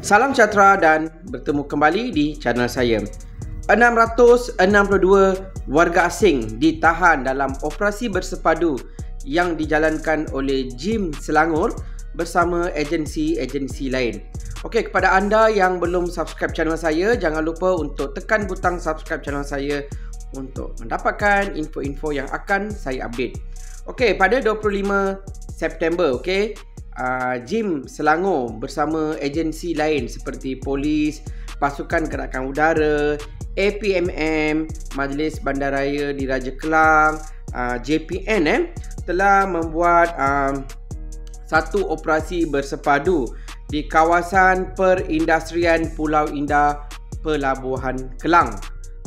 Salam sejahtera dan bertemu kembali di channel saya. 662 warga asing ditahan dalam operasi bersepadu yang dijalankan oleh JIM Selangor bersama agensi-agensi lain. Okey, kepada anda yang belum subscribe channel saya, jangan lupa untuk tekan butang subscribe channel saya untuk mendapatkan info-info yang akan saya update. Okey, pada 25 September, okey, JIM Selangor bersama agensi lain seperti Polis, Pasukan Gerakan Udara, APMM, Majlis Bandaraya Diraja Kelang, JPN telah membuat satu operasi bersepadu di kawasan perindustrian Pulau Indah, Pelabuhan Kelang.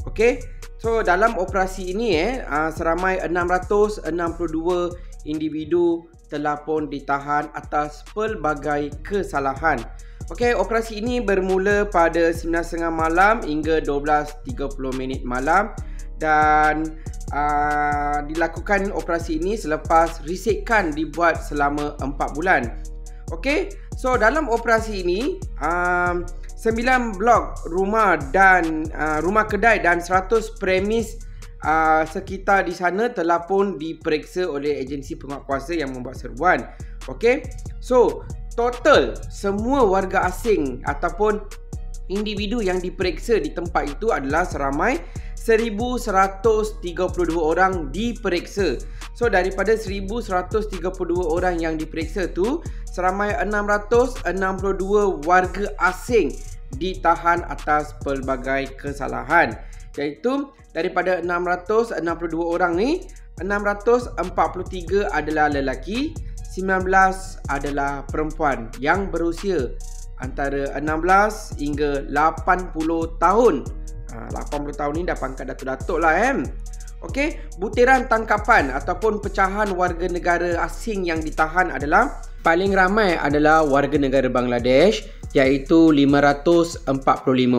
Okey, so dalam operasi ini seramai 662 individu telah pun ditahan atas pelbagai kesalahan. Okey, operasi ini bermula pada 9.30 malam hingga 12.30 malam dan dilakukan operasi ini selepas risikan dibuat selama 4 bulan. Okey, so dalam operasi ini 9 blok rumah dan rumah kedai dan 100 premis sekitar di sana telah pun diperiksa oleh agensi penguatkuasa yang membuat serbuan. Okey, so total semua warga asing ataupun individu yang diperiksa di tempat itu adalah seramai 1,132 orang diperiksa. So daripada 1,132 orang yang diperiksa tu, seramai 662 warga asing ditahan atas pelbagai kesalahan. Iaitu daripada 662 orang ni, 643 adalah lelaki, 19 adalah perempuan yang berusia antara 16 hingga 80 tahun. 80 tahun ni dah pangkat datuk-datuk lah Okey, butiran tangkapan ataupun pecahan warga negara asing yang ditahan adalah paling ramai adalah warga negara Bangladesh iaitu 545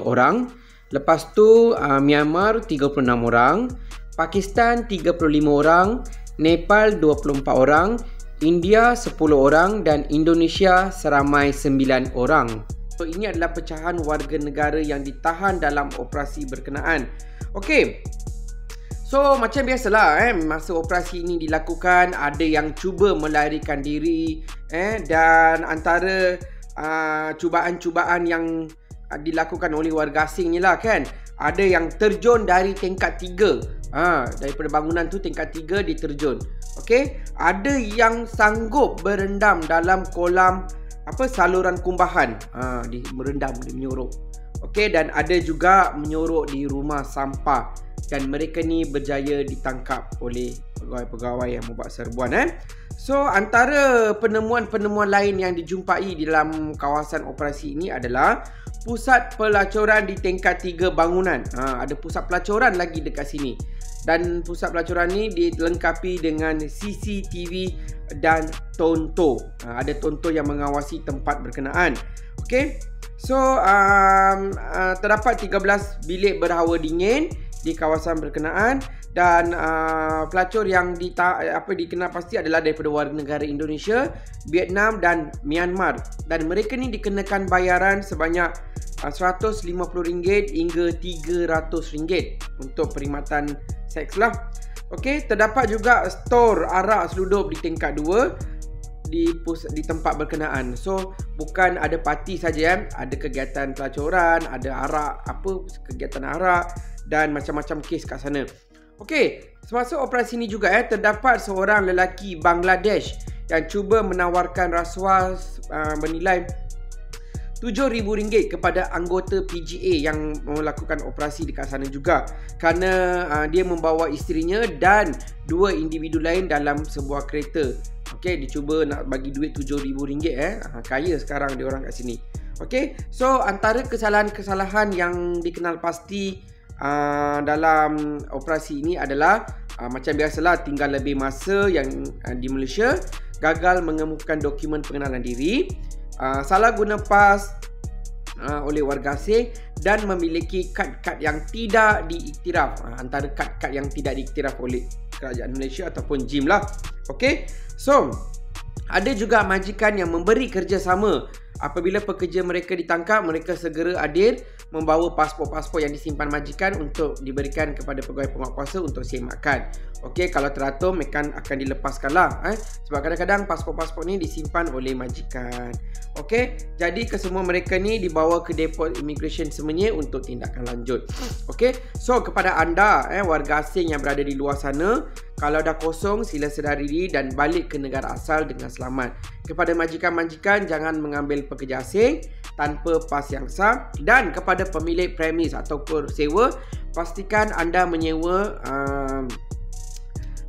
orang. Lepas tu Myanmar 36 orang, Pakistan 35 orang, Nepal 24 orang, India 10 orang dan Indonesia seramai 9 orang. So ini adalah pecahan warga negara yang ditahan dalam operasi berkenaan. Okey. So macam biasalah masa operasi ini dilakukan, ada yang cuba melarikan diri dan antara cubaan-cubaan yang dilakukan oleh warga asing ni lah kan, ada yang terjun dari tingkat 3 daripada bangunan tu tingkat 3 diterjun. Okey, ada yang sanggup berendam dalam kolam saluran kumbahan, merendam, menyorok. Okey, dan ada juga menyorok di rumah sampah dan mereka ni berjaya ditangkap oleh pegawai-pegawai yang membuat serbuan. So antara penemuan-penemuan lain yang dijumpai di dalam kawasan operasi ini adalah pusat pelacuran di tingkat 3 bangunan. Ada pusat pelacuran lagi dekat sini. Dan pusat pelacuran ni dilengkapi dengan CCTV dan tonto. Ada tonto yang mengawasi tempat berkenaan. Okey. So terdapat 13 bilik berhawa dingin di kawasan berkenaan dan pelacur yang dikenal pasti adalah daripada warga negara Indonesia, Vietnam dan Myanmar, dan mereka ni dikenakan bayaran sebanyak RM150 hingga RM300 untuk perkhidmatan seks lah. Okey, terdapat juga stor arak seludup di tingkat 2 di tempat berkenaan. So bukan ada parti saja ada kegiatan pelacuran, ada arak, kegiatan arak dan macam-macam kes kat sana. Okey, semasa operasi ini juga terdapat seorang lelaki Bangladesh yang cuba menawarkan rasuah bernilai RM7,000 kepada anggota PGA yang melakukan operasi dekat sana juga, kerana dia membawa isterinya dan 2 individu lain dalam sebuah kereta. Okey, dicuba nak bagi duit RM7,000. Kaya sekarang dia orang kat sini. Okey, so antara kesalahan-kesalahan yang dikenal pasti dalam operasi ini adalah macam biasalah, tinggal lebih masa yang di Malaysia, gagal mengemukakan dokumen pengenalan diri, salah guna pas oleh warga asing dan memiliki kad-kad yang tidak diiktiraf. Antara kad-kad yang tidak diiktiraf oleh kerajaan Malaysia ataupun JIM lah. Okey, so ada juga majikan yang memberi kerjasama Apabila pekerja mereka ditangkap, mereka segera adil membawa pasport-pasport yang disimpan majikan untuk diberikan kepada pegawai penguatkuasa untuk semakkan. Okey, kalau teratur mereka akan dilepaskanlah. Sebab kadang-kadang pasport-pasport ni disimpan oleh majikan. Okey, jadi kesemua mereka ni dibawa ke depo immigration Semenyih untuk tindakan lanjut. Okey, so kepada anda warga asing yang berada di luar sana, kalau dah kosong sila sedar diri dan balik ke negara asal dengan selamat. Kepada majikan-majikan, jangan mengambil pekerja asing tanpa pas yang sah, dan kepada pemilik premis ataupun sewa, pastikan anda menyewa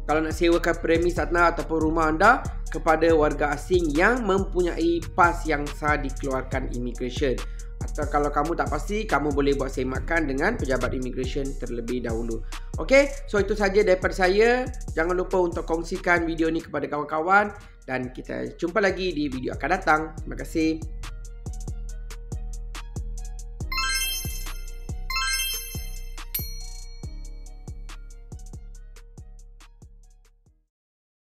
kalau nak sewakan premis anda ataupun rumah anda kepada warga asing yang mempunyai pas yang sah dikeluarkan immigration. Atau kalau kamu tak pasti, kamu boleh buat semakan dengan pejabat immigration terlebih dahulu. Okey, so itu saja daripada saya. Jangan lupa untuk kongsikan video ni kepada kawan-kawan dan kita jumpa lagi di video akan datang. Terima kasih.